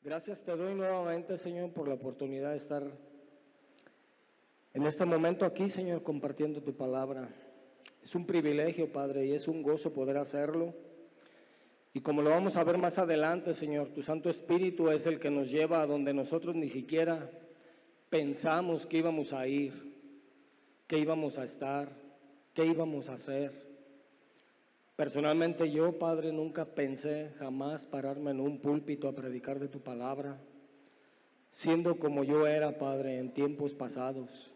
Gracias te doy nuevamente, Señor, por la oportunidad de estar en este momento aquí, Señor, compartiendo tu palabra. Es un privilegio, Padre, y es un gozo poder hacerlo. Y como lo vamos a ver más adelante, Señor, tu Santo Espíritu es el que nos lleva a donde nosotros ni siquiera pensamos que íbamos a ir, que íbamos a estar, que íbamos a hacer. Personalmente yo, Padre, nunca pensé jamás pararme en un púlpito a predicar de tu palabra, siendo como yo era, Padre, en tiempos pasados,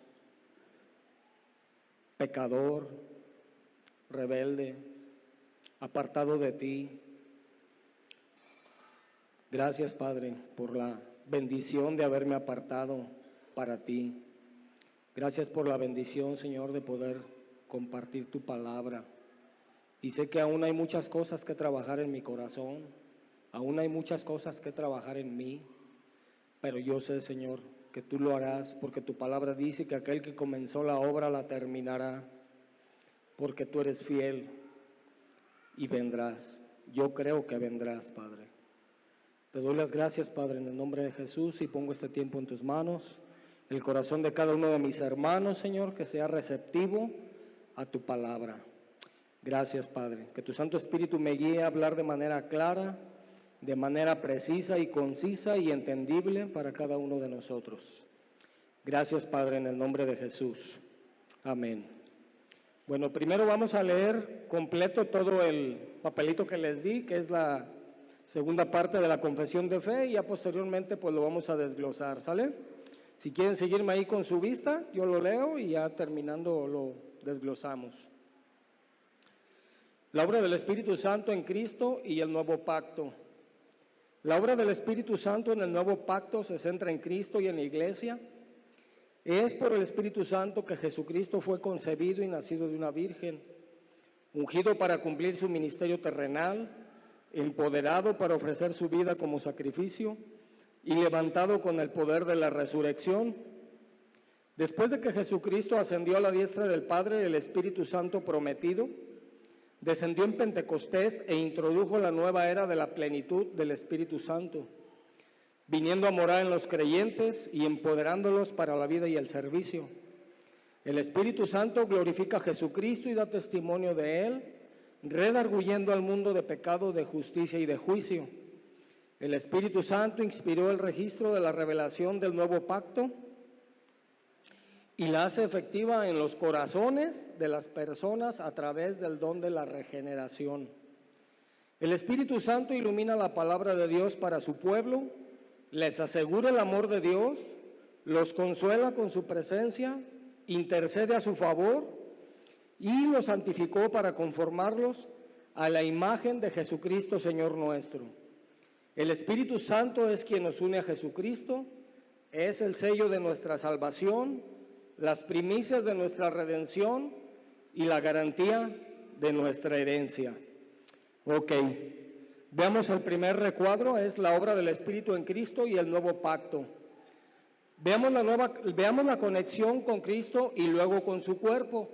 pecador, rebelde, apartado de ti. Gracias, Padre, por la bendición de haberme apartado para ti. Gracias por la bendición, Señor, de poder compartir tu palabra. Y sé que aún hay muchas cosas que trabajar en mi corazón, aún hay muchas cosas que trabajar en mí, pero yo sé, Señor, que tú lo harás, porque tu palabra dice que aquel que comenzó la obra la terminará, porque tú eres fiel y vendrás. Yo creo que vendrás, Padre. Te doy las gracias, Padre, en el nombre de Jesús, y pongo este tiempo en tus manos, el corazón de cada uno de mis hermanos, Señor, que sea receptivo a tu palabra. Gracias, Padre, que tu Santo Espíritu me guíe a hablar de manera clara, de manera precisa y concisa y entendible para cada uno de nosotros. Gracias, Padre, en el nombre de Jesús. Amén. Bueno, primero vamos a leer completo todo el papelito que les di, que es la segunda parte de la confesión de fe, y ya posteriormente pues lo vamos a desglosar, ¿sale? Si quieren seguirme ahí con su vista, yo lo leo y ya terminando lo desglosamos. La obra del Espíritu Santo en Cristo y el nuevo pacto. La obra del Espíritu Santo en el nuevo pacto se centra en Cristo y en la Iglesia. Es por el Espíritu Santo que Jesucristo fue concebido y nacido de una virgen, ungido para cumplir su ministerio terrenal, empoderado para ofrecer su vida como sacrificio y levantado con el poder de la resurrección. Después de que Jesucristo ascendió a la diestra del Padre, el Espíritu Santo prometido descendió en Pentecostés e introdujo la nueva era de la plenitud del Espíritu Santo, viniendo a morar en los creyentes y empoderándolos para la vida y el servicio. El Espíritu Santo glorifica a Jesucristo y da testimonio de Él, redarguyendo al mundo de pecado, de justicia y de juicio. El Espíritu Santo inspiró el registro de la revelación del nuevo pacto y la hace efectiva en los corazones de las personas a través del don de la regeneración. El Espíritu Santo ilumina la palabra de Dios para su pueblo, les asegura el amor de Dios, los consuela con su presencia, intercede a su favor y los santificó para conformarlos a la imagen de Jesucristo, Señor nuestro. El Espíritu Santo es quien nos une a Jesucristo, es el sello de nuestra salvación, las primicias de nuestra redención y la garantía de nuestra herencia. Ok, veamos el primer recuadro, es la obra del Espíritu en Cristo y el nuevo pacto. Veamos la conexión con Cristo y luego con su cuerpo.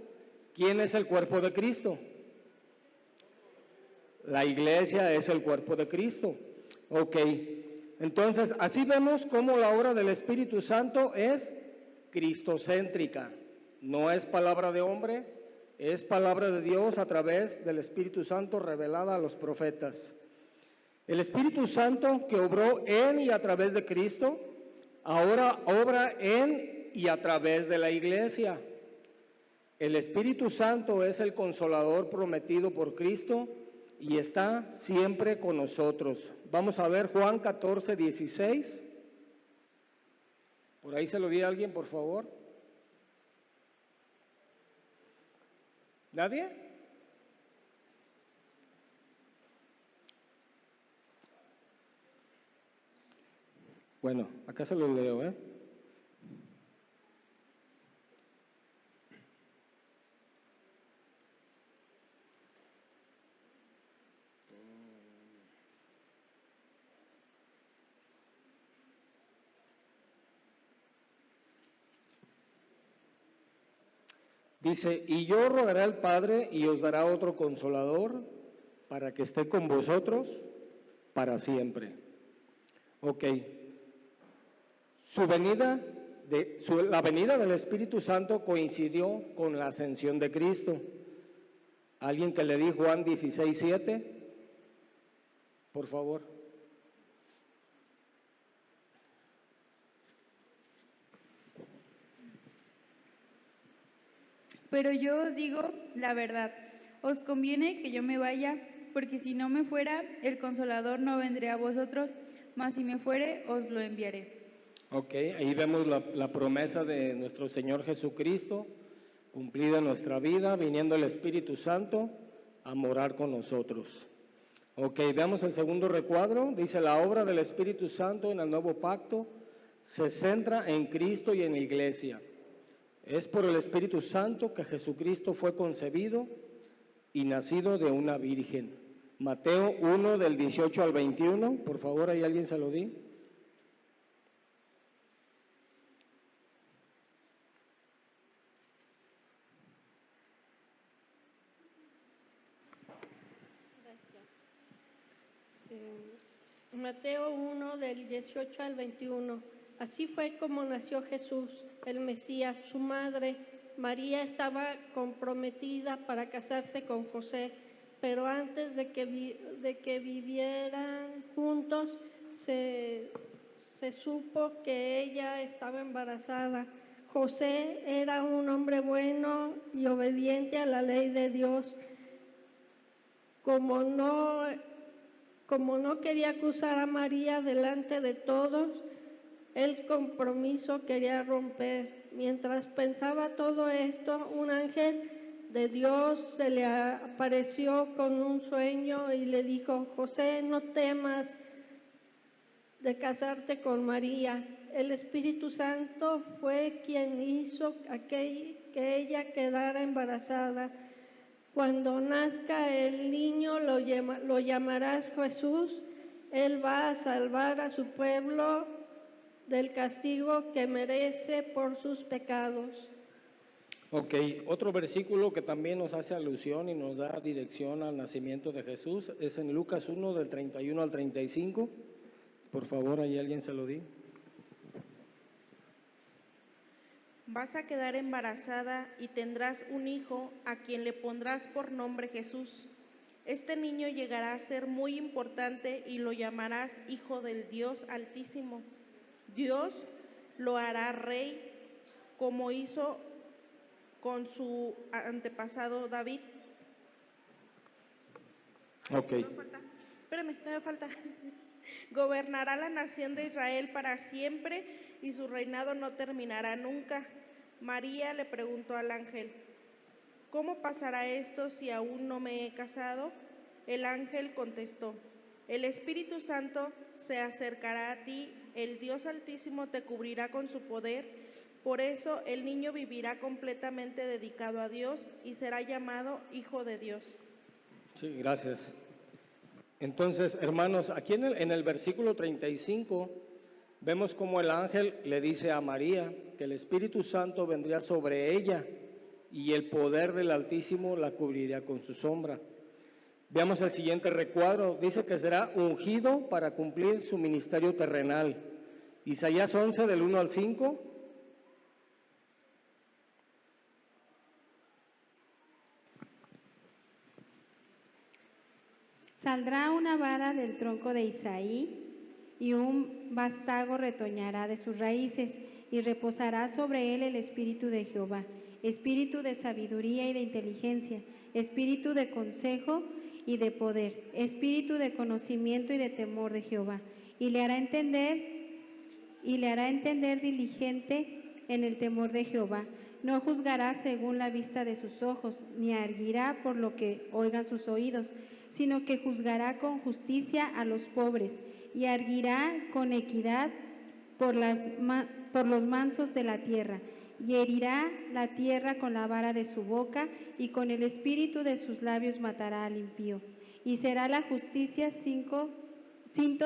¿Quién es el cuerpo de Cristo? La iglesia es el cuerpo de Cristo. Ok, entonces así vemos cómo la obra del Espíritu Santo es cristocéntrica, no es palabra de hombre, es palabra de Dios a través del Espíritu Santo revelada a los profetas. El Espíritu Santo que obró en y a través de Cristo, ahora obra en y a través de la iglesia. El Espíritu Santo es el consolador prometido por Cristo y está siempre con nosotros. Vamos a ver Juan 14, 16. Por ahí se lo di a alguien, por favor. ¿Nadie? Bueno, acá se lo leo, ¿eh? Dice, y yo rogaré al Padre y os dará otro consolador para que esté con vosotros para siempre. Ok. La venida del Espíritu Santo coincidió con la ascensión de Cristo. ¿Alguien que le dijo Juan 16:7? Por favor. Pero yo os digo la verdad, os conviene que yo me vaya, porque si no me fuera, el Consolador no vendría a vosotros, mas si me fuere, os lo enviaré. Ok, ahí vemos la promesa de nuestro Señor Jesucristo, cumplida en nuestra vida, viniendo el Espíritu Santo a morar con nosotros. Ok, veamos el segundo recuadro. Dice, la obra del Espíritu Santo en el nuevo pacto se centra en Cristo y en la iglesia. Es por el Espíritu Santo que Jesucristo fue concebido y nacido de una virgen. Mateo 1 del 18 al 21, por favor, ahí alguien se lo di. Mateo 1 del 18 al 21. Así fue como nació Jesús, el Mesías. Su madre, María, estaba comprometida para casarse con José, pero antes de que vivieran juntos, se supo que ella estaba embarazada. José era un hombre bueno y obediente a la ley de Dios. Como no quería acusar a María delante de todos, el compromiso quería romper. Mientras pensaba todo esto, un ángel de Dios se le apareció con un sueño y le dijo: José, no temas de casarte con María. El Espíritu Santo fue quien hizo que ella quedara embarazada. Cuando nazca el niño lo llamarás Jesús. Él va a salvar a su pueblo del castigo que merece por sus pecados. Ok, otro versículo que también nos hace alusión y nos da dirección al nacimiento de Jesús es en Lucas 1 del 31 al 35. Por favor, ahí alguien se lo di. Vas a quedar embarazada y tendrás un hijo a quien le pondrás por nombre Jesús. Este niño llegará a ser muy importante y lo llamarás Hijo del Dios Altísimo. Dios lo hará rey, como hizo con su antepasado David. Ok. Espérame, no me falta. Gobernará la nación de Israel para siempre y su reinado no terminará nunca. María le preguntó al ángel: ¿cómo pasará esto si aún no me he casado? El ángel contestó: el Espíritu Santo se acercará a ti, el Dios Altísimo te cubrirá con su poder, por eso el niño vivirá completamente dedicado a Dios y será llamado Hijo de Dios. Sí, gracias. Entonces, hermanos, aquí en el versículo 35 vemos como el ángel le dice a María que el Espíritu Santo vendría sobre ella y el poder del Altísimo la cubriría con su sombra. Veamos el siguiente recuadro. Dice que será ungido para cumplir su ministerio terrenal. Isaías 11 del 1 al 5. Saldrá una vara del tronco de Isaí y un vástago retoñará de sus raíces, y reposará sobre él el espíritu de Jehová, espíritu de sabiduría y de inteligencia, espíritu de consejo y de poder, espíritu de conocimiento y de temor de Jehová, y le hará entender diligente en el temor de Jehová. No juzgará según la vista de sus ojos, ni arguirá por lo que oigan sus oídos, sino que juzgará con justicia a los pobres y arguirá con equidad por los mansos de la tierra, y herirá la tierra con la vara de su boca, y con el espíritu de sus labios matará al impío. Y será la justicia cinto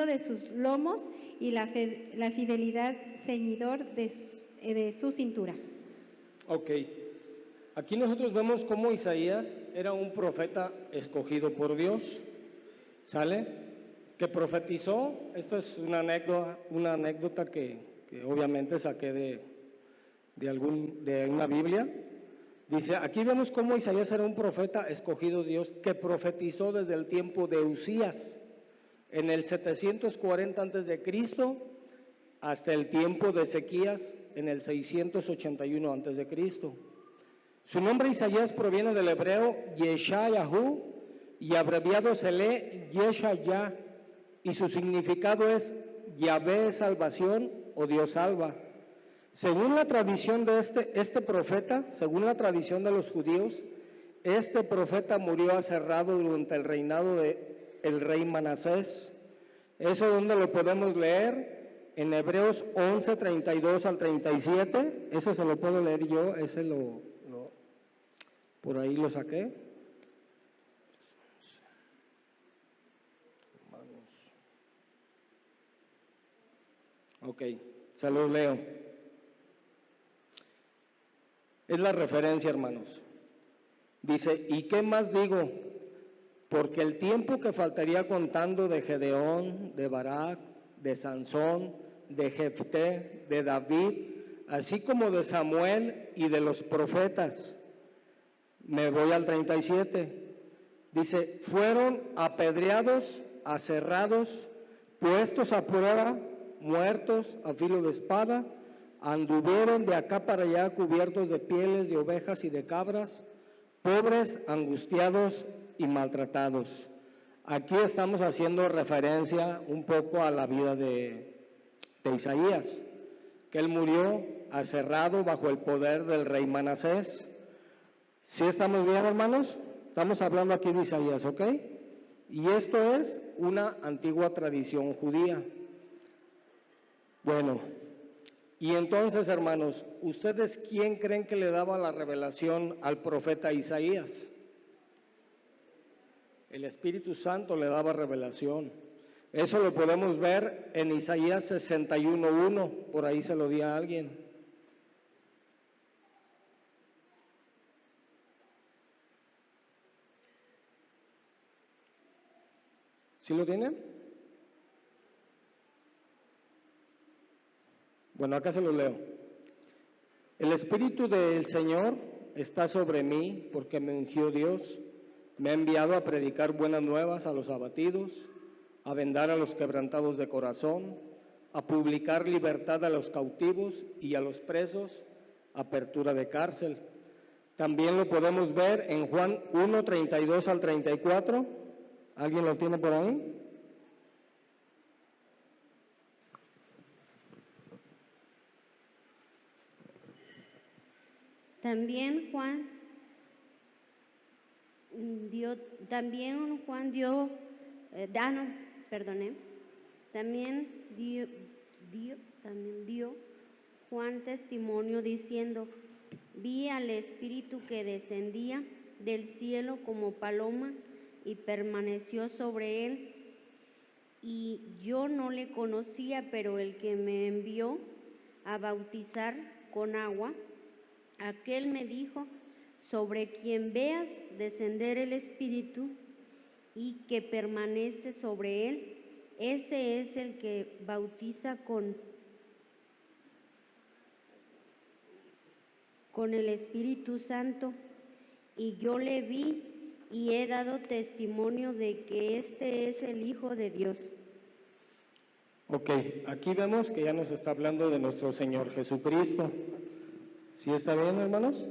de sus lomos, y la fidelidad ceñidor de su cintura. Ok. Aquí nosotros vemos cómo Isaías era un profeta escogido por Dios. ¿Sale? que profetizó. Esto es una anécdota que obviamente saqué de una Biblia. Dice, aquí vemos cómo Isaías era un profeta escogido de Dios que profetizó desde el tiempo de Usías, en el 740 antes de Cristo, hasta el tiempo de Ezequías, en el 681 antes de Cristo. Su nombre Isaías proviene del hebreo Yeshayahu y abreviado se lee Yeshayah, y su significado es Yahvé salvación o Dios salva. Según la tradición de este profeta, según la tradición de los judíos, este profeta murió aserrado durante el reinado del rey Manasés. Eso donde lo podemos leer en Hebreos 11, 32 al 37. Eso se lo puedo leer yo, ese por ahí lo saqué. Ok, se los leo. Es la referencia, hermanos. Dice, ¿y qué más digo? Porque el tiempo que faltaría contando de Gedeón, de Barak, de Sansón, de Jefté, de David, así como de Samuel y de los profetas. Me voy al 37. Dice, fueron apedreados, aserrados, puestos a prueba, muertos a filo de espada, anduvieron de acá para allá cubiertos de pieles de ovejas y de cabras, pobres, angustiados y maltratados. Aquí estamos haciendo referencia un poco a la vida de Isaías, que él murió aserrado bajo el poder del rey Manasés. ¿Sí estamos bien, hermanos? Estamos hablando aquí de Isaías, ¿ok? Y esto es una antigua tradición judía. Bueno, y entonces, hermanos, ¿ustedes quién creen que le daba la revelación al profeta Isaías? El Espíritu Santo le daba revelación. Eso lo podemos ver en Isaías 61:1, por ahí se lo di a alguien. ¿Sí lo tienen? Bueno, acá se lo leo. El Espíritu del Señor está sobre mí porque me ungió Dios. Me ha enviado a predicar buenas nuevas a los abatidos, a vendar a los quebrantados de corazón, a publicar libertad a los cautivos y a los presos, apertura de cárcel. También lo podemos ver en Juan 1, 32 al 34. ¿Alguien lo tiene por ahí? También Juan dio Juan testimonio diciendo, vi al Espíritu que descendía del cielo como paloma y permaneció sobre él, y yo no le conocía, pero el que me envió a bautizar con agua, aquel me dijo, sobre quien veas descender el Espíritu y que permanece sobre él, ese es el que bautiza con el Espíritu Santo. Y yo le vi y he dado testimonio de que este es el Hijo de Dios. Ok, aquí vemos que ya nos está hablando de nuestro Señor Jesucristo. ¿Sí está bien, hermanos?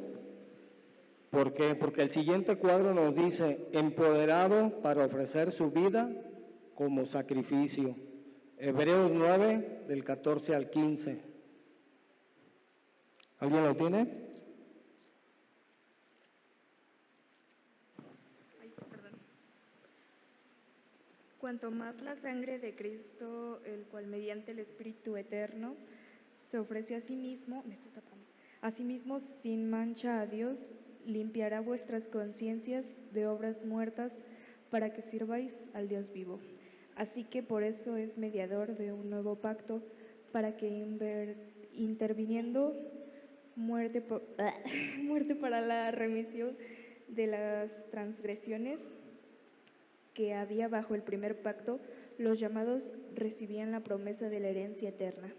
¿Por qué? Porque el siguiente cuadro nos dice, empoderado para ofrecer su vida como sacrificio. Hebreos 9, del 14 al 15. ¿Alguien lo tiene? Cuanto más la sangre de Cristo, el cual mediante el Espíritu eterno se ofreció a sí mismo sin mancha a Dios, limpiará vuestras conciencias de obras muertas para que sirváis al Dios vivo. Así que por eso es mediador de un nuevo pacto, para que interviniendo muerte para la remisión de las transgresiones que había bajo el primer pacto, los llamados recibían la promesa de la herencia eterna.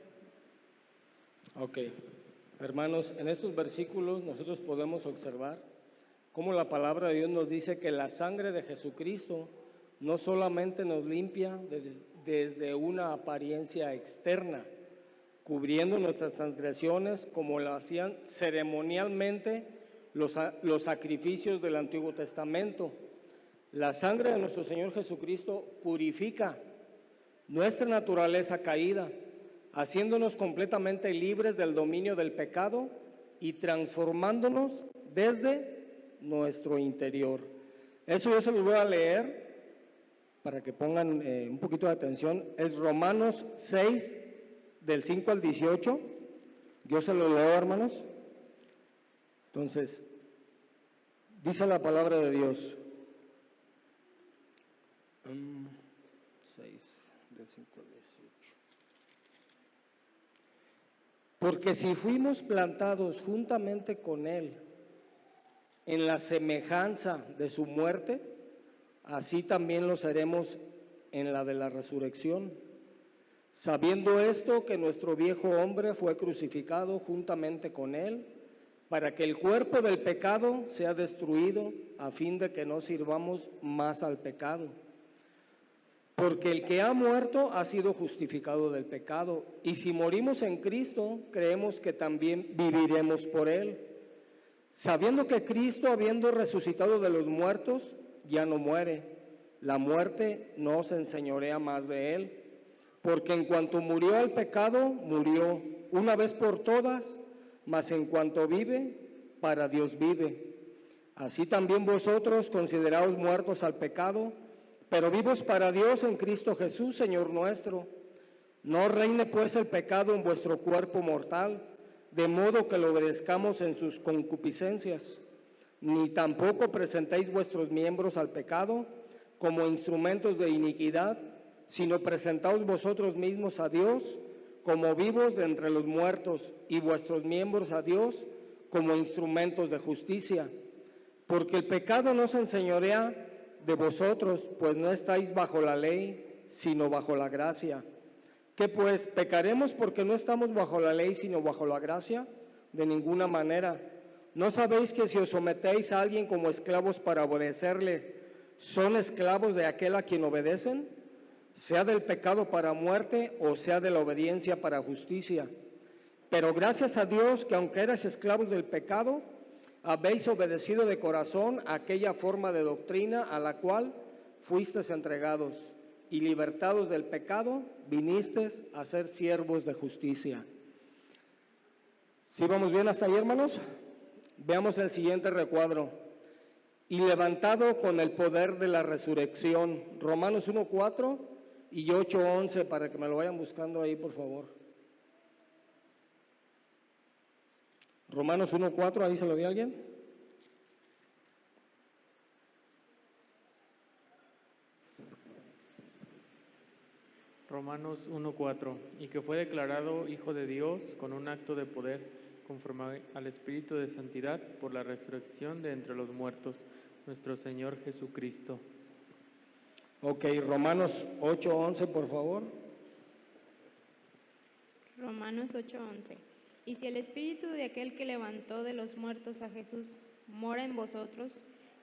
Ok, hermanos, en estos versículos nosotros podemos observar cómo la palabra de Dios nos dice que la sangre de Jesucristo no solamente nos limpia desde una apariencia externa, cubriendo nuestras transgresiones como lo hacían ceremonialmente los sacrificios del Antiguo Testamento. La sangre de nuestro Señor Jesucristo purifica nuestra naturaleza caída, haciéndonos completamente libres del dominio del pecado y transformándonos desde nuestro interior. Eso yo se los voy a leer para que pongan un poquito de atención. Es Romanos 6, del 5 al 18. Yo se lo leo, hermanos. Entonces, dice la palabra de Dios. 6, del 5 al 18. Porque si fuimos plantados juntamente con Él en la semejanza de su muerte, así también lo seremos en la de la resurrección. Sabiendo esto, que nuestro viejo hombre fue crucificado juntamente con Él, para que el cuerpo del pecado sea destruido, a fin de que no sirvamos más al pecado. Porque el que ha muerto ha sido justificado del pecado, y si morimos en Cristo, creemos que también viviremos por Él, sabiendo que Cristo, habiendo resucitado de los muertos, ya no muere. La muerte no se enseñorea más de Él, porque en cuanto murió al pecado, murió una vez por todas, mas en cuanto vive, para Dios vive. Así también vosotros, consideraos muertos al pecado, pero vivos para Dios en Cristo Jesús, Señor nuestro. No reine pues el pecado en vuestro cuerpo mortal, de modo que lo obedezcamos en sus concupiscencias, ni tampoco presentéis vuestros miembros al pecado como instrumentos de iniquidad, sino presentaos vosotros mismos a Dios como vivos de entre los muertos, y vuestros miembros a Dios como instrumentos de justicia. Porque el pecado no se enseñorea de vosotros, pues no estáis bajo la ley, sino bajo la gracia. ¿Qué pues? ¿Pecaremos porque no estamos bajo la ley, sino bajo la gracia? De ninguna manera. ¿No sabéis que si os sometéis a alguien como esclavos para obedecerle, son esclavos de aquel a quien obedecen? Sea del pecado para muerte o sea de la obediencia para justicia. Pero gracias a Dios que aunque erais esclavos del pecado, habéis obedecido de corazón a aquella forma de doctrina a la cual fuisteis entregados, y libertados del pecado, vinisteis a ser siervos de justicia. ¿Sí vamos bien hasta ahí, hermanos? Veamos el siguiente recuadro. Y levantado con el poder de la resurrección. Romanos 1:4 y 8:11, para que me lo vayan buscando ahí, por favor. Romanos 1:4, ¿ahí se lo dio alguien? Romanos 1:4, y que fue declarado Hijo de Dios con un acto de poder, conforme al Espíritu de Santidad, por la resurrección de entre los muertos, nuestro Señor Jesucristo. Ok, Romanos 8:11, por favor. Romanos 8:11. Y si el Espíritu de aquel que levantó de los muertos a Jesús mora en vosotros,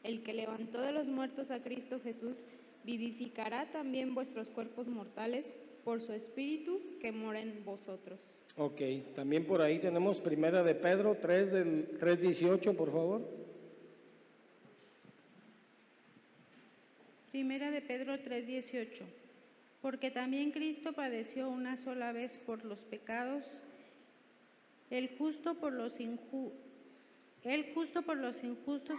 el que levantó de los muertos a Cristo Jesús vivificará también vuestros cuerpos mortales por su Espíritu que mora en vosotros. Ok, también por ahí tenemos Primera de Pedro 3:18, por favor. Primera de Pedro 3:18. Porque también Cristo padeció una sola vez por los pecados, el justo por los injustos,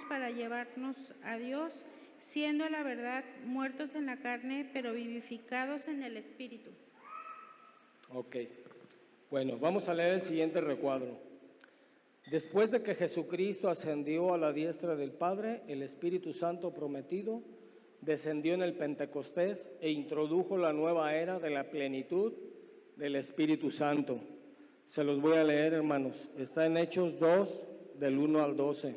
para llevarnos a Dios, siendo a la verdad muertos en la carne, pero vivificados en el Espíritu. Ok, bueno, vamos a leer el siguiente recuadro. Después de que Jesucristo ascendió a la diestra del Padre, el Espíritu Santo prometido descendió en el Pentecostés e introdujo la nueva era de la plenitud del Espíritu Santo. Se los voy a leer, hermanos. Está en Hechos 2, del 1 al 12.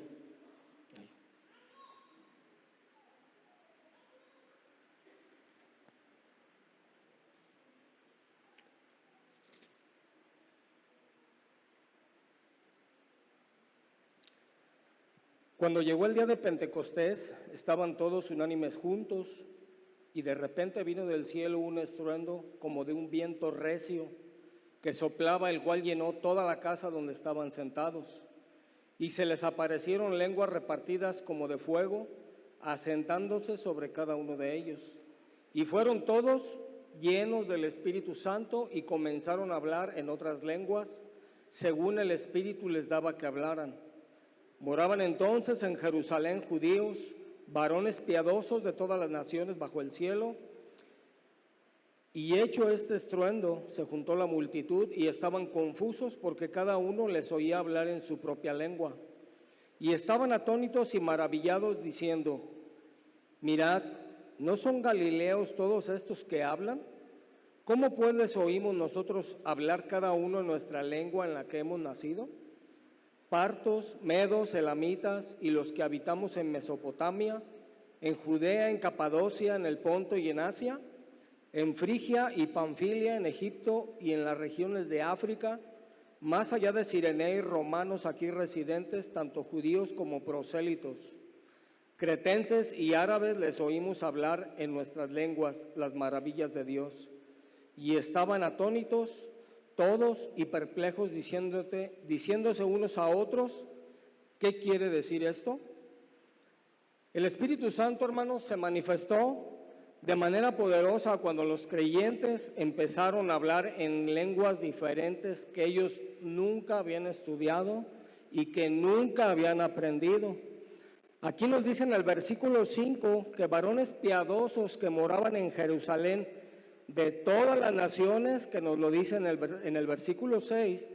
Cuando llegó el día de Pentecostés, estaban todos unánimes juntos, y de repente vino del cielo un estruendo como de un viento recio que soplaba, el cual llenó toda la casa donde estaban sentados. Y se les aparecieron lenguas repartidas como de fuego, asentándose sobre cada uno de ellos. Y fueron todos llenos del Espíritu Santo y comenzaron a hablar en otras lenguas, según el Espíritu les daba que hablaran. Moraban entonces en Jerusalén judíos, varones piadosos de todas las naciones bajo el cielo. Y hecho este estruendo, se juntó la multitud y estaban confusos porque cada uno les oía hablar en su propia lengua. Y estaban atónitos y maravillados diciendo: mirad, ¿no son galileos todos estos que hablan? ¿Cómo pues les oímos nosotros hablar cada uno en nuestra lengua en la que hemos nacido? Partos, medos, elamitas y los que habitamos en Mesopotamia, en Judea, en Capadocia, en el Ponto y en Asia, en Frigia y Panfilia, en Egipto y en las regiones de África, más allá de Cirenea y romanos aquí residentes, tanto judíos como prosélitos. Cretenses y árabes les oímos hablar en nuestras lenguas las maravillas de Dios. Y estaban atónitos todos y perplejos diciéndose unos a otros: ¿qué quiere decir esto? El Espíritu Santo, hermanos, se manifestó de manera poderosa cuando los creyentes empezaron a hablar en lenguas diferentes que ellos nunca habían estudiado y que nunca habían aprendido. Aquí nos dice en el versículo 5 que varones piadosos que moraban en Jerusalén de todas las naciones, que nos lo dice en el versículo 6,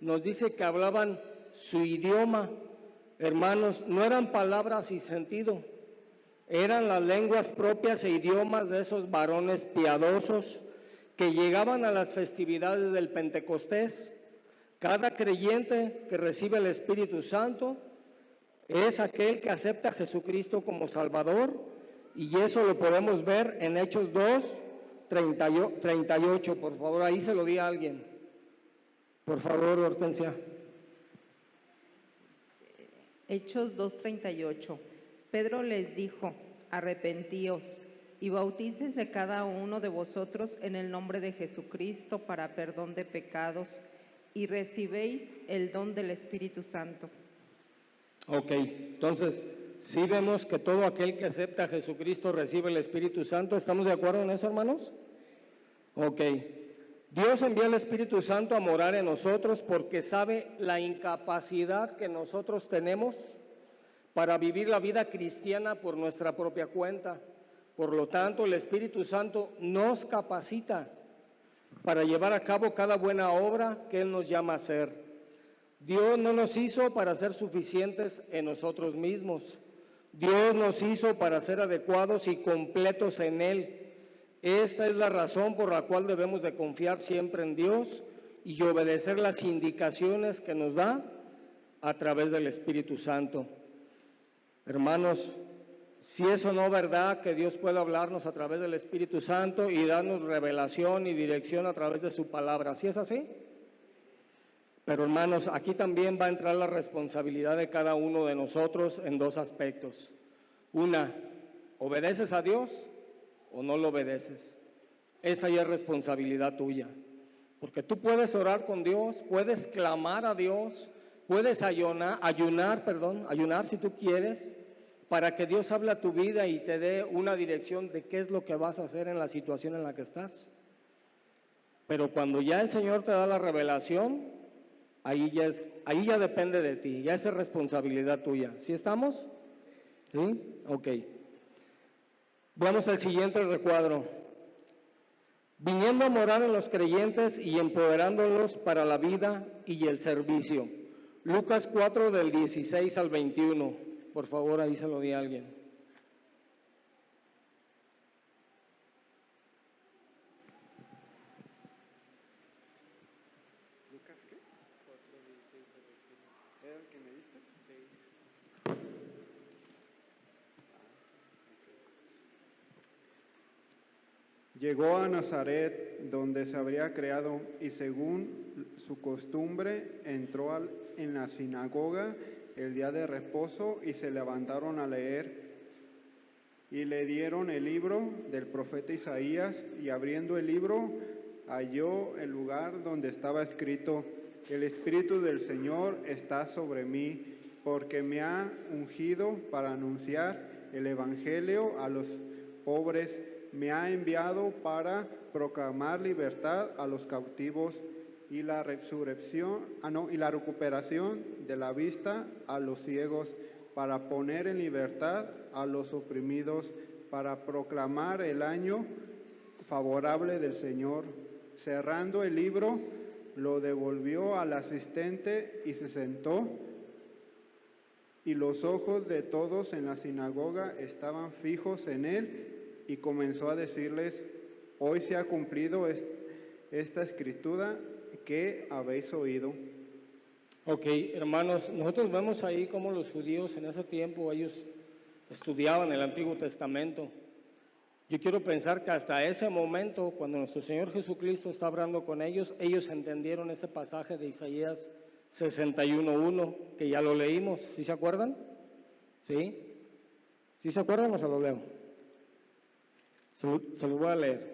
nos dice que hablaban su idioma. Hermanos, no eran palabras sin sentido, eran las lenguas propias e idiomas de esos varones piadosos que llegaban a las festividades del Pentecostés. Cada creyente que recibe el Espíritu Santo es aquel que acepta a Jesucristo como Salvador, y eso lo podemos ver en Hechos 2, 38, por favor, ahí se lo di a alguien. Por favor, Hortensia. Hechos 2:38. Pedro les dijo: arrepentíos y bautícense cada uno de vosotros en el nombre de Jesucristo para perdón de pecados, y recibéis el don del Espíritu Santo. Ok, entonces, sí vemos que todo aquel que acepta a Jesucristo recibe el Espíritu Santo. ¿Estamos de acuerdo en eso, hermanos? Ok. Dios envía el Espíritu Santo a morar en nosotros porque sabe la incapacidad que nosotros tenemos para vivir la vida cristiana por nuestra propia cuenta. Por lo tanto, el Espíritu Santo nos capacita para llevar a cabo cada buena obra que Él nos llama a hacer. Dios no nos hizo para ser suficientes en nosotros mismos. Dios nos hizo para ser adecuados y completos en Él. Esta es la razón por la cual debemos de confiar siempre en Dios y obedecer las indicaciones que nos da a través del Espíritu Santo. Hermanos, si eso no es verdad, que Dios pueda hablarnos a través del Espíritu Santo y darnos revelación y dirección a través de su palabra, ¿sí es así? Pero hermanos, aquí también va a entrar la responsabilidad de cada uno de nosotros en dos aspectos. Una, ¿obedeces a Dios o no lo obedeces? Esa ya es responsabilidad tuya. Porque tú puedes orar con Dios, puedes clamar a Dios, puedes ayunar si tú quieres, para que Dios hable a tu vida y te dé una dirección de qué es lo que vas a hacer en la situación en la que estás. Pero cuando ya el Señor te da la revelación, ahí ya depende de ti, ya es responsabilidad tuya. ¿Sí estamos? ¿Sí? Ok. Vamos al siguiente recuadro. Viniendo a morar en los creyentes y empoderándolos para la vida y el servicio. Lucas 4 del 16 al 21. Por favor, ahí se lo di a alguien. ¿Lucas qué? 4, 16 al 21. ¿Era el que me diste? 6. Llegó a Nazaret, donde se habría criado, y según su costumbre entró en la sinagoga el día de reposo y se levantaron a leer. Y le dieron el libro del profeta Isaías, y abriendo el libro halló el lugar donde estaba escrito: El Espíritu del Señor está sobre mí, porque me ha ungido para anunciar el Evangelio a los pobres, me ha enviado para proclamar libertad a los cautivos y la recuperación de la vista a los ciegos, para poner en libertad a los oprimidos, para proclamar el año favorable del Señor. Cerrando el libro, lo devolvió al asistente y se sentó, y los ojos de todos en la sinagoga estaban fijos en él, y comenzó a decirles: hoy se ha cumplido esta escritura que habéis oído. Ok, hermanos, nosotros vemos ahí cómo los judíos en ese tiempo, ellos estudiaban el Antiguo Testamento. Yo quiero pensar que hasta ese momento, cuando nuestro Señor Jesucristo está hablando con ellos, ellos entendieron ese pasaje de Isaías 61:1, que ya lo leímos. ¿Sí se acuerdan? ¿Sí? ¿Sí se acuerdan o se lo leo? Se lo voy a leer.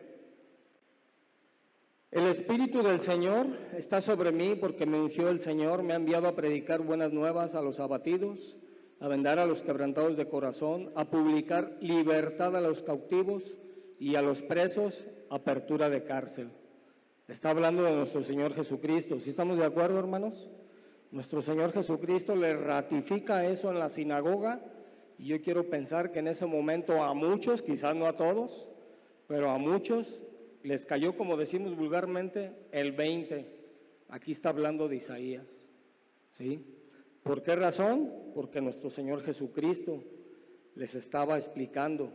El Espíritu del Señor está sobre mí, porque me ungió el Señor, me ha enviado a predicar buenas nuevas a los abatidos, a vendar a los quebrantados de corazón, a publicar libertad a los cautivos y a los presos, apertura de cárcel. Está hablando de nuestro Señor Jesucristo. ¿Sí estamos de acuerdo, hermanos? Nuestro Señor Jesucristo le ratifica eso en la sinagoga, y yo quiero pensar que en ese momento a muchos, quizás no a todos, pero a muchos les cayó, como decimos vulgarmente, el 20. Aquí está hablando de Isaías, ¿sí? ¿Por qué razón? Porque nuestro Señor Jesucristo les estaba explicando.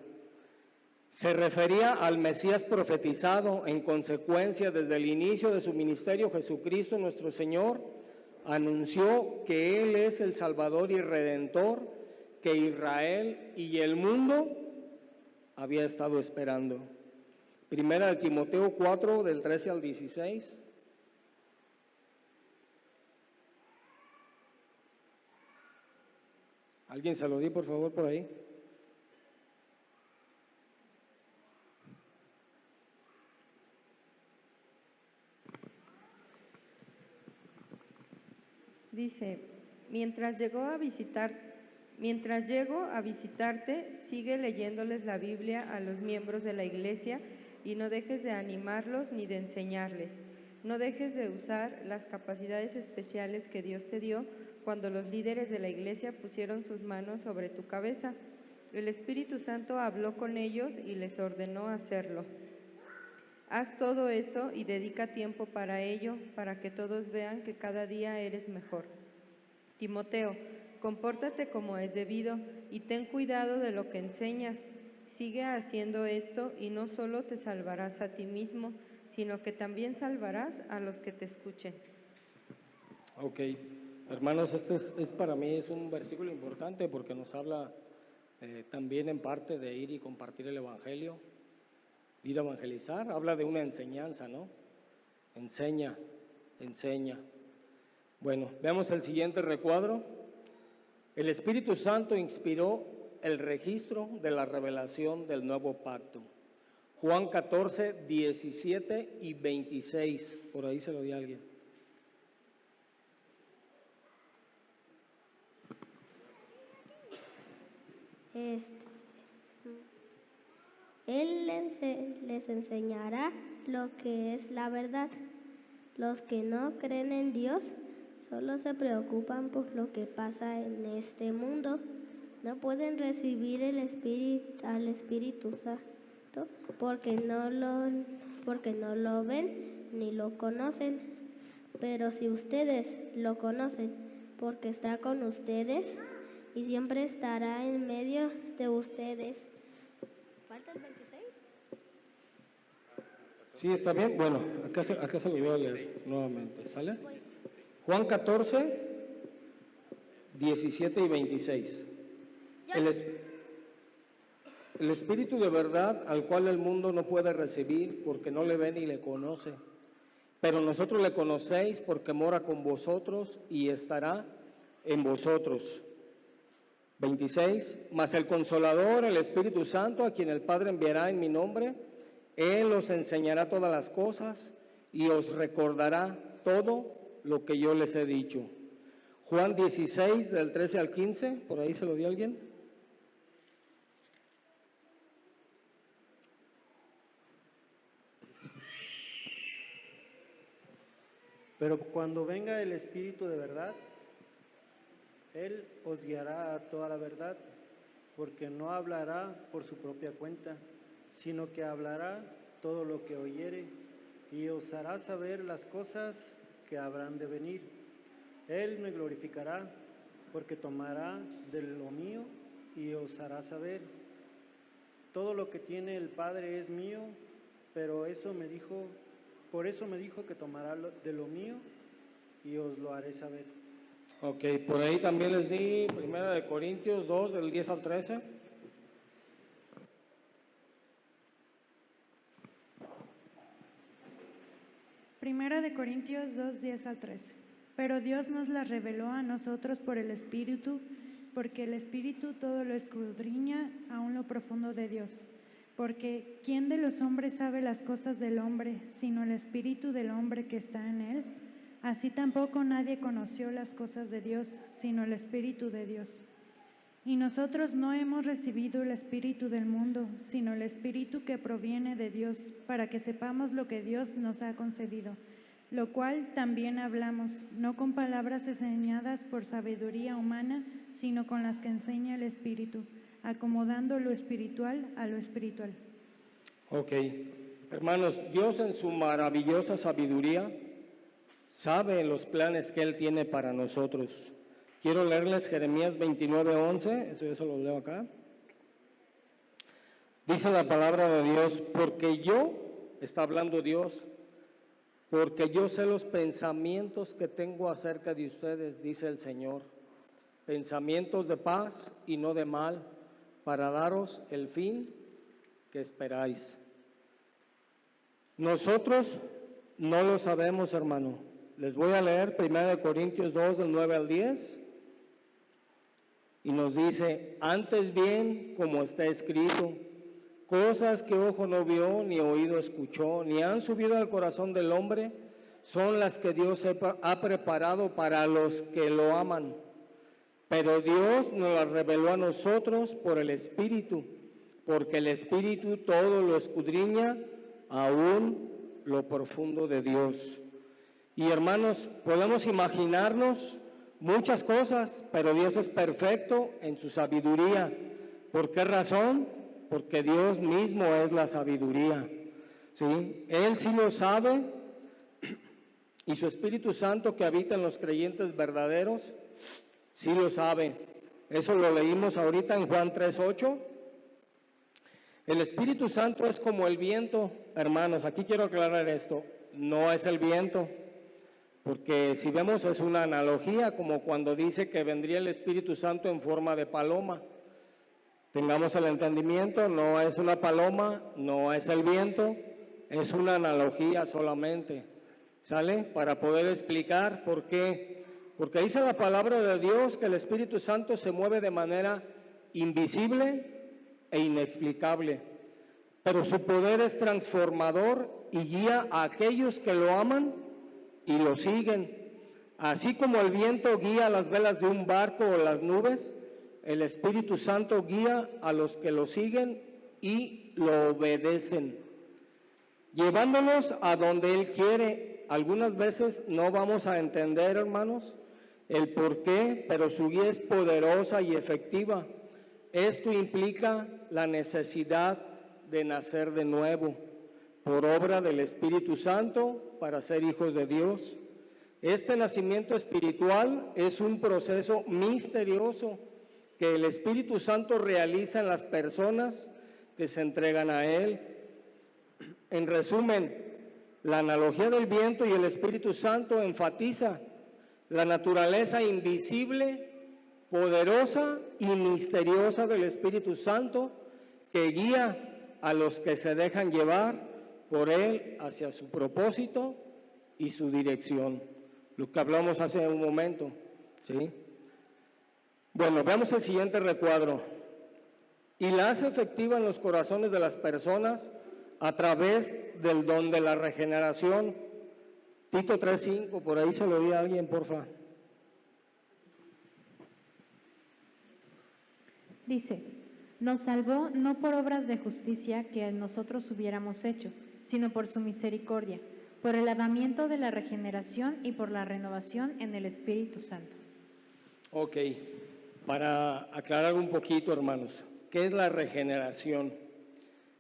Se refería al Mesías profetizado. En consecuencia, desde el inicio de su ministerio, Jesucristo, nuestro Señor, anunció que Él es el Salvador y Redentor que Israel y el mundo había estado esperando. Primera de Timoteo 4, del 13 al 16. ¿Alguien se lo di, por favor, por ahí? Dice: mientras llego a visitarte, sigue leyéndoles la Biblia a los miembros de la iglesia y no dejes de animarlos ni de enseñarles. No dejes de usar las capacidades especiales que Dios te dio cuando los líderes de la iglesia pusieron sus manos sobre tu cabeza. El Espíritu Santo habló con ellos y les ordenó hacerlo. Haz todo eso y dedica tiempo para ello, para que todos vean que cada día eres mejor. Timoteo, compórtate como es debido y ten cuidado de lo que enseñas. Sigue haciendo esto y no solo te salvarás a ti mismo, sino que también salvarás a los que te escuchen. Ok, hermanos, este es para mí es un versículo importante porque nos habla también en parte de ir y compartir el Evangelio, ir a evangelizar. Habla de una enseñanza, ¿no? Enseña. Bueno, veamos el siguiente recuadro. El Espíritu Santo inspiró el registro de la revelación del nuevo pacto. Juan 14, 17 y 26. Por ahí se lo di a alguien. Él les enseñará lo que es la verdad. Los que no creen en Dios solo se preocupan por lo que pasa en este mundo. No pueden recibir al Espíritu Santo porque no lo ven ni lo conocen. Pero si ustedes lo conocen, porque está con ustedes y siempre estará en medio de ustedes. ¿Falta el 26? Sí, está bien. Bueno, acá se lo voy a leer nuevamente. ¿Sale? Juan 14, 17 y 26. El Espíritu de verdad, al cual el mundo no puede recibir porque no le ve ni le conoce. Pero nosotros le conocéis porque mora con vosotros y estará en vosotros. 26. Mas el Consolador, el Espíritu Santo, a quien el Padre enviará en mi nombre, Él os enseñará todas las cosas y os recordará todo lo que yo les he dicho. Juan 16, del 13 al 15, por ahí se lo dio alguien. Pero cuando venga el Espíritu de verdad, Él os guiará a toda la verdad, porque no hablará por su propia cuenta, sino que hablará todo lo que oyere y os hará saber las cosas que habrán de venir. Él me glorificará, porque tomará de lo mío y os hará saber. Todo lo que tiene el Padre es mío, pero por eso me dijo que tomará de lo mío y os lo haré saber. Ok, por ahí también les di 1 Corintios 2, del 10 al 13. Primera de Corintios 2, 10 al 13. Pero Dios nos la reveló a nosotros por el Espíritu, porque el Espíritu todo lo escudriña aún lo profundo de Dios. Porque ¿quién de los hombres sabe las cosas del hombre, sino el Espíritu del hombre que está en él? Así tampoco nadie conoció las cosas de Dios, sino el Espíritu de Dios. Y nosotros no hemos recibido el Espíritu del mundo, sino el Espíritu que proviene de Dios, para que sepamos lo que Dios nos ha concedido, lo cual también hablamos, no con palabras enseñadas por sabiduría humana, sino con las que enseña el Espíritu, acomodando lo espiritual a lo espiritual. Ok, hermanos, Dios en su maravillosa sabiduría sabe los planes que Él tiene para nosotros. Quiero leerles Jeremías 29:11, eso yo se lo leo acá. Dice la palabra de Dios, porque yo, está hablando Dios, porque yo sé los pensamientos que tengo acerca de ustedes, dice el Señor, pensamientos de paz y no de mal, para daros el fin que esperáis. Nosotros no lo sabemos, hermano. Les voy a leer 1 Corintios 2, del 9 al 10. Y nos dice, antes bien, como está escrito, cosas que ojo no vio, ni oído escuchó, ni han subido al corazón del hombre, son las que Dios ha preparado para los que lo aman. Pero Dios nos las reveló a nosotros por el Espíritu, porque el Espíritu todo lo escudriña, aún lo profundo de Dios. Y hermanos, podemos imaginarnos muchas cosas, pero Dios es perfecto en su sabiduría. ¿Por qué razón? Porque Dios mismo es la sabiduría. ¿Sí? Él sí lo sabe, y su Espíritu Santo que habita en los creyentes verdaderos, sí lo sabe. Eso lo leímos ahorita en Juan 3:8. El Espíritu Santo es como el viento, hermanos. Aquí quiero aclarar esto. No es el viento, porque si vemos es una analogía, como cuando dice que vendría el Espíritu Santo en forma de paloma. Tengamos el entendimiento, no es una paloma, no es el viento, es una analogía solamente. ¿Sale? Para poder explicar por qué. Porque dice la palabra de Dios que el Espíritu Santo se mueve de manera invisible e inexplicable, pero su poder es transformador y guía a aquellos que lo aman y lo siguen. Así como el viento guía las velas de un barco o las nubes, el Espíritu Santo guía a los que lo siguen y lo obedecen, llevándonos a donde Él quiere. Algunas veces no vamos a entender, hermanos, el por qué, pero su guía es poderosa y efectiva. Esto implica la necesidad de nacer de nuevo, por obra del Espíritu Santo, para ser hijos de Dios. Este nacimiento espiritual es un proceso misterioso que el Espíritu Santo realiza en las personas que se entregan a Él. En resumen, la analogía del viento y el Espíritu Santo enfatiza la naturaleza invisible, poderosa y misteriosa del Espíritu Santo que guía a los que se dejan llevar por Él hacia su propósito y su dirección. Lo que hablamos hace un momento, ¿sí? Bueno, veamos el siguiente recuadro. Y la hace efectiva en los corazones de las personas a través del don de la regeneración. Tito 3:5, por ahí se lo di a alguien, porfa. Dice, nos salvó no por obras de justicia que nosotros hubiéramos hecho, sino por su misericordia, por el lavamiento de la regeneración y por la renovación en el Espíritu Santo. Ok, para aclarar un poquito, hermanos, ¿qué es la regeneración?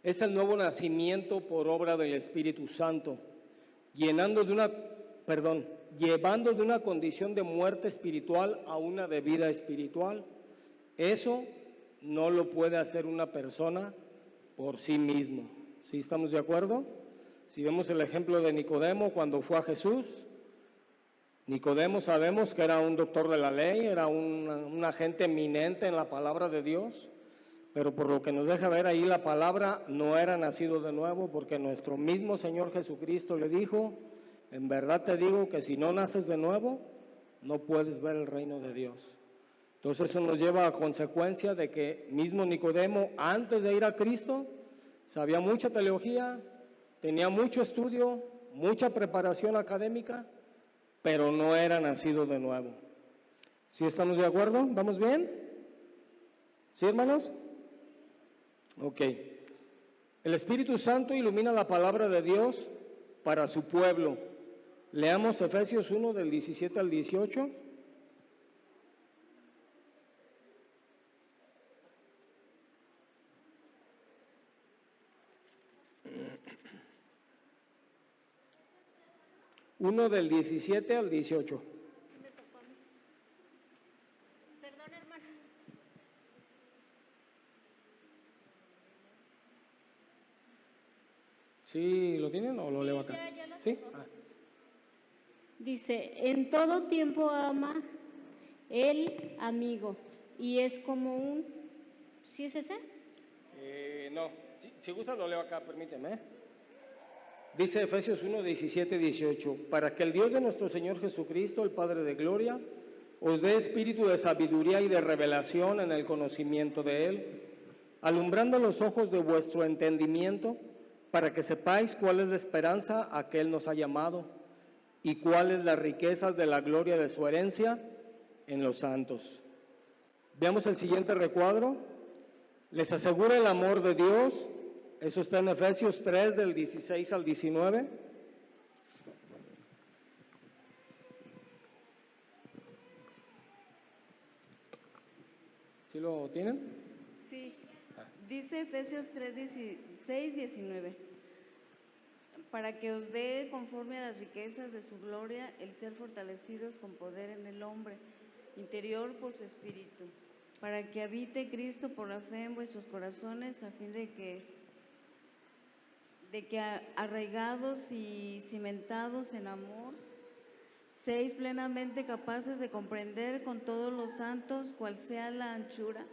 Es el nuevo nacimiento por obra del Espíritu Santo, llevando de una condición de muerte espiritual a una de vida espiritual. Eso no lo puede hacer una persona por sí mismo. ¿Sí estamos de acuerdo? Si vemos el ejemplo de Nicodemo cuando fue a Jesús, Nicodemo sabemos que era un doctor de la ley, era un agente eminente en la palabra de Dios, pero por lo que nos deja ver ahí la palabra, no era nacido de nuevo, porque nuestro mismo Señor Jesucristo le dijo, en verdad te digo que si no naces de nuevo, no puedes ver el reino de Dios. Entonces eso nos lleva a consecuencia de que mismo Nicodemo, antes de ir a Cristo, sabía mucha teología, tenía mucho estudio, mucha preparación académica, pero no era nacido de nuevo. ¿Sí estamos de acuerdo? ¿Vamos bien? ¿Sí, hermanos? Ok. El Espíritu Santo ilumina la palabra de Dios para su pueblo. Leamos Efesios 1 del 17 al 18. Uno del 17 al 18. Perdón, hermano. ¿Sí lo tienen o lo leo acá? Ya lo ¿Sí? tengo. Dice, en todo tiempo ama el amigo y es como un... ¿Sí es ese? No, si gusta lo leo acá, permíteme. Dice Efesios 1, 17, 18, para que el Dios de nuestro Señor Jesucristo, el Padre de Gloria, os dé espíritu de sabiduría y de revelación en el conocimiento de Él, alumbrando los ojos de vuestro entendimiento, para que sepáis cuál es la esperanza a que Él nos ha llamado y cuáles las riquezas de la gloria de su herencia en los santos. Veamos el siguiente recuadro. Les asegura el amor de Dios. Eso está en Efesios 3, del 16 al 19. ¿Sí lo tienen? Sí. Dice Efesios 3, 16, 19. Para que os dé conforme a las riquezas de su gloria el ser fortalecidos con poder en el hombre interior por su espíritu, para que habite Cristo por la fe en vuestros corazones, a fin de que arraigados y cimentados en amor, seáis plenamente capaces de comprender con todos los santos cuál sea la anchura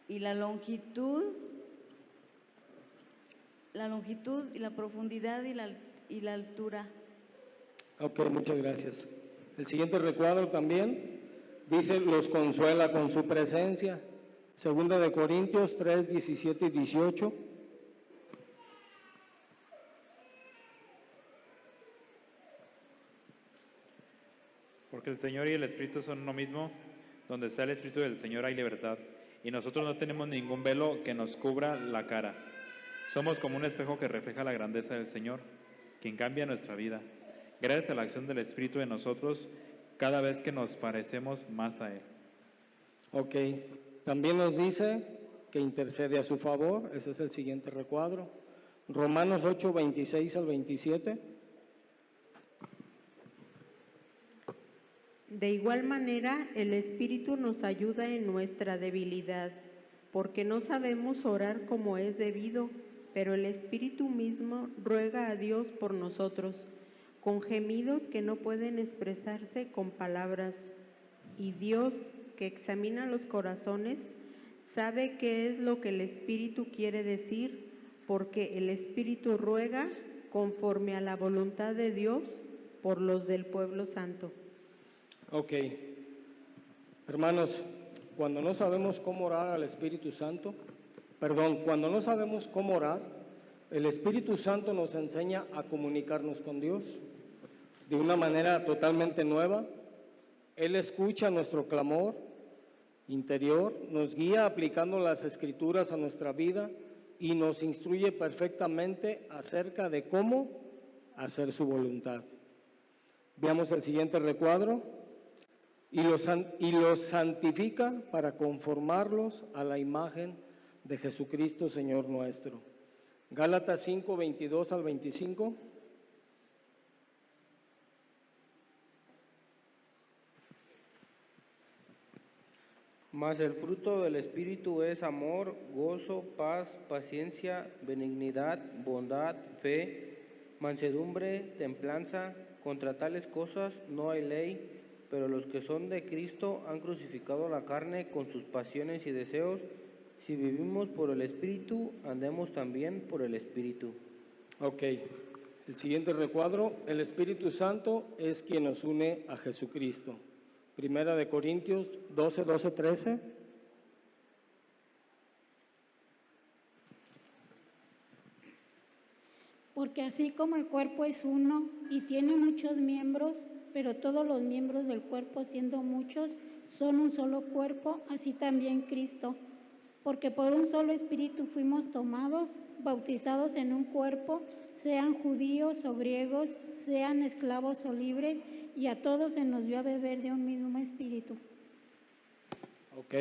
y la longitud y la profundidad y la altura. Ok, muchas gracias. El siguiente recuadro también dice, los consuela con su presencia. Segunda de Corintios 3, 17 y 18. Porque el Señor y el Espíritu son uno mismo, donde está el Espíritu del Señor hay libertad, y nosotros no tenemos ningún velo que nos cubra la cara. Somos como un espejo que refleja la grandeza del Señor, quien cambia nuestra vida, gracias a la acción del Espíritu en nosotros, cada vez que nos parecemos más a Él. Ok, también nos dice que intercede a su favor. Ese es el siguiente recuadro. Romanos 8, 26 al 27. De igual manera, el Espíritu nos ayuda en nuestra debilidad, porque no sabemos orar como es debido, pero el Espíritu mismo ruega a Dios por nosotros, con gemidos que no pueden expresarse con palabras. Y Dios, que examina los corazones, sabe qué es lo que el Espíritu quiere decir, porque el Espíritu ruega conforme a la voluntad de Dios por los del pueblo santo. Ok, hermanos, cuando no sabemos cómo orar al Espíritu Santo, cuando no sabemos cómo orar, el Espíritu Santo nos enseña a comunicarnos con Dios de una manera totalmente nueva. Él escucha nuestro clamor interior, nos guía aplicando las Escrituras a nuestra vida y nos instruye perfectamente acerca de cómo hacer su voluntad. Veamos el siguiente recuadro. Y los santifica para conformarlos a la imagen de Jesucristo, Señor nuestro. Gálatas 5, 22 al 25. Mas el fruto del Espíritu es amor, gozo, paz, paciencia, benignidad, bondad, fe, mansedumbre, templanza. Contra tales cosas no hay ley, pero los que son de Cristo han crucificado la carne con sus pasiones y deseos. Si vivimos por el Espíritu, andemos también por el Espíritu. Ok, el siguiente recuadro, el Espíritu Santo es quien nos une a Jesucristo. Primera de Corintios 12, 12, 13. Porque así como el cuerpo es uno y tiene muchos miembros, pero todos los miembros del cuerpo, siendo muchos, son un solo cuerpo, así también Cristo. Porque por un solo espíritu fuimos tomados, bautizados en un cuerpo, sean judíos o griegos, sean esclavos o libres, y a todos se nos dio a beber de un mismo espíritu. Ok,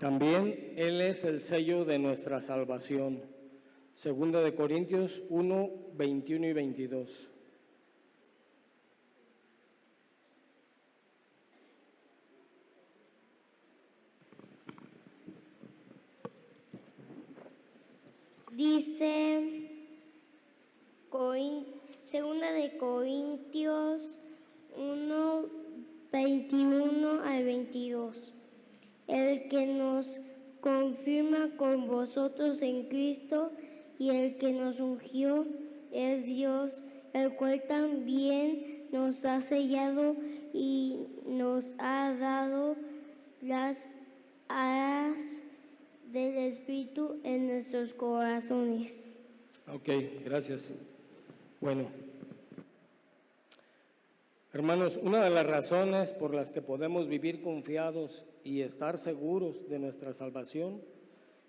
también Él es el sello de nuestra salvación. Segunda de Corintios 1, 21 y 22. Dice Segunda de Corintios 1, 21 al 22. El que nos confirma con vosotros en Cristo y el que nos ungió es Dios, el cual también nos ha sellado y nos ha dado las alas del Espíritu en nuestros corazones. Ok, gracias. Bueno, hermanos, una de las razones por las que podemos vivir confiados y estar seguros de nuestra salvación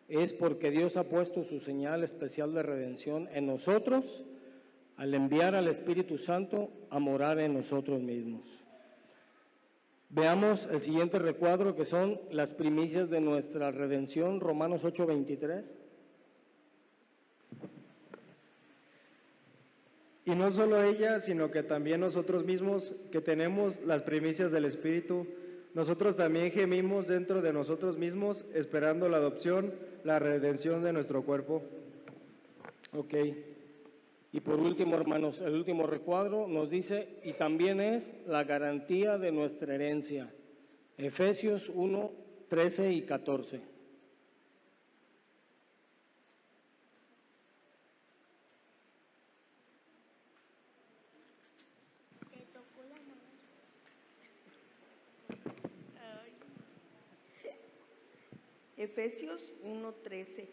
es porque Dios ha puesto su señal especial de redención en nosotros al enviar al Espíritu Santo a morar en nosotros mismos. Veamos el siguiente recuadro, que son las primicias de nuestra redención, Romanos 8, 23. Y no solo ella, sino que también nosotros mismos, que tenemos las primicias del Espíritu, nosotros también gemimos dentro de nosotros mismos, esperando la adopción, la redención de nuestro cuerpo. Ok. Y por último, hermanos, el último recuadro nos dice, y también es la garantía de nuestra herencia. Efesios 1, 13 y 14. Efesios 1:13.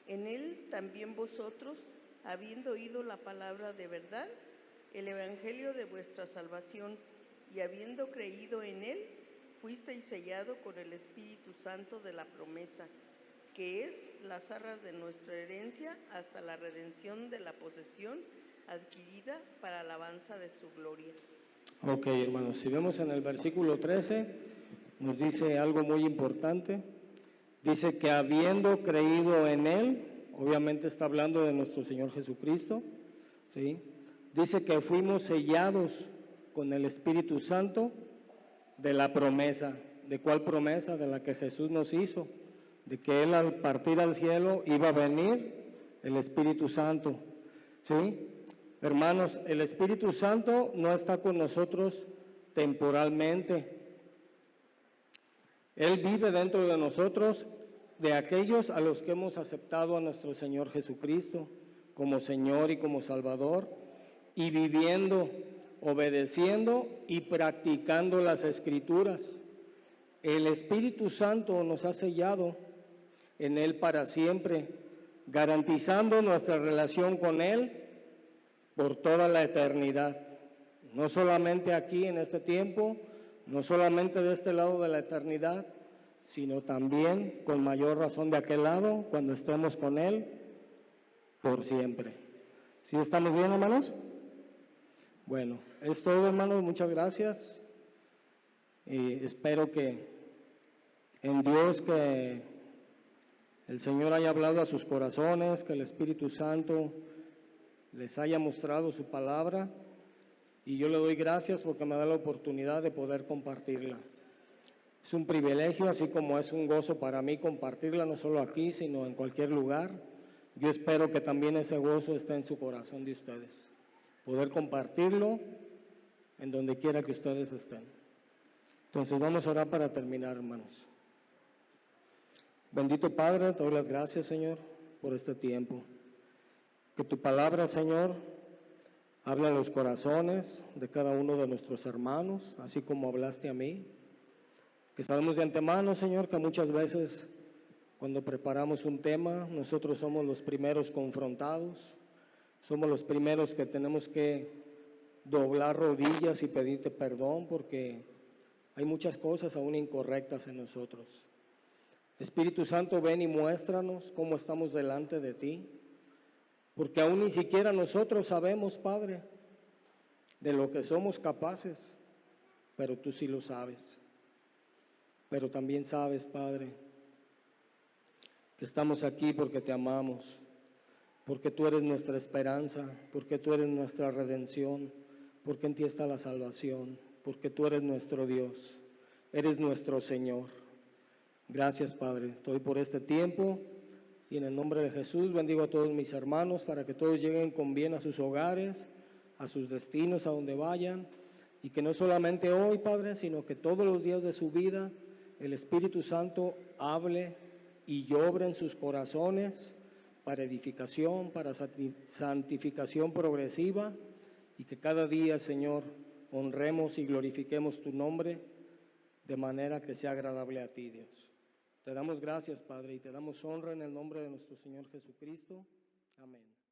En él también vosotros, habiendo oído la palabra de verdad, el evangelio de vuestra salvación, y habiendo creído en él, fuisteis sellados con el Espíritu Santo de la promesa, que es las arras de nuestra herencia hasta la redención de la posesión adquirida para alabanza de su gloria. Ok, hermanos, si vemos en el versículo 13, nos dice algo muy importante. Dice que habiendo creído en él, obviamente está hablando de nuestro Señor Jesucristo, ¿sí? Dice que fuimos sellados con el Espíritu Santo de la promesa. ¿De cuál promesa? De la que Jesús nos hizo, de que Él al partir al cielo iba a venir el Espíritu Santo, ¿sí? Hermanos, el Espíritu Santo no está con nosotros temporalmente. Él vive dentro de nosotros, de aquellos a los que hemos aceptado a nuestro Señor Jesucristo como Señor y como Salvador, y viviendo, obedeciendo y practicando las Escrituras. el Espíritu Santo nos ha sellado en Él para siempre, garantizando nuestra relación con Él por toda la eternidad. No solamente aquí en este tiempo, no solamente de este lado de la eternidad, sino también con mayor razón de aquel lado, cuando estemos con Él por siempre. ¿Sí estamos bien, hermanos? Bueno, es todo, hermanos. Muchas gracias. Y espero que en Dios que el Señor haya hablado a sus corazones, que el Espíritu Santo les haya mostrado su palabra. Y yo le doy gracias porque me da la oportunidad de poder compartirla. Es un privilegio, así como es un gozo para mí compartirla, no solo aquí, sino en cualquier lugar. Yo espero que también ese gozo esté en su corazón de ustedes. Poder compartirlo en donde quiera que ustedes estén. Entonces vamos a orar para terminar, hermanos. Bendito Padre, te doy las gracias, Señor, por este tiempo. Que tu palabra, Señor, hable a los corazones de cada uno de nuestros hermanos, así como hablaste a mí. Que sabemos de antemano, Señor, que muchas veces cuando preparamos un tema, nosotros somos los primeros confrontados, somos los primeros que tenemos que doblar rodillas y pedirte perdón porque hay muchas cosas aún incorrectas en nosotros. Espíritu Santo, ven y muéstranos cómo estamos delante de ti, porque aún ni siquiera nosotros sabemos, Padre, de lo que somos capaces, pero tú sí lo sabes. Pero también sabes, Padre, que estamos aquí porque te amamos, porque tú eres nuestra esperanza, porque tú eres nuestra redención, porque en ti está la salvación, porque tú eres nuestro Dios, eres nuestro Señor. Gracias, Padre, doy por este tiempo y en el nombre de Jesús bendigo a todos mis hermanos para que todos lleguen con bien a sus hogares, a sus destinos, a donde vayan, y que no solamente hoy, Padre, sino que todos los días de su vida el Espíritu Santo hable y obre en sus corazones para edificación, para santificación progresiva, y que cada día, Señor, honremos y glorifiquemos tu nombre de manera que sea agradable a ti, Dios. Te damos gracias, Padre, y te damos honra en el nombre de nuestro Señor Jesucristo. Amén.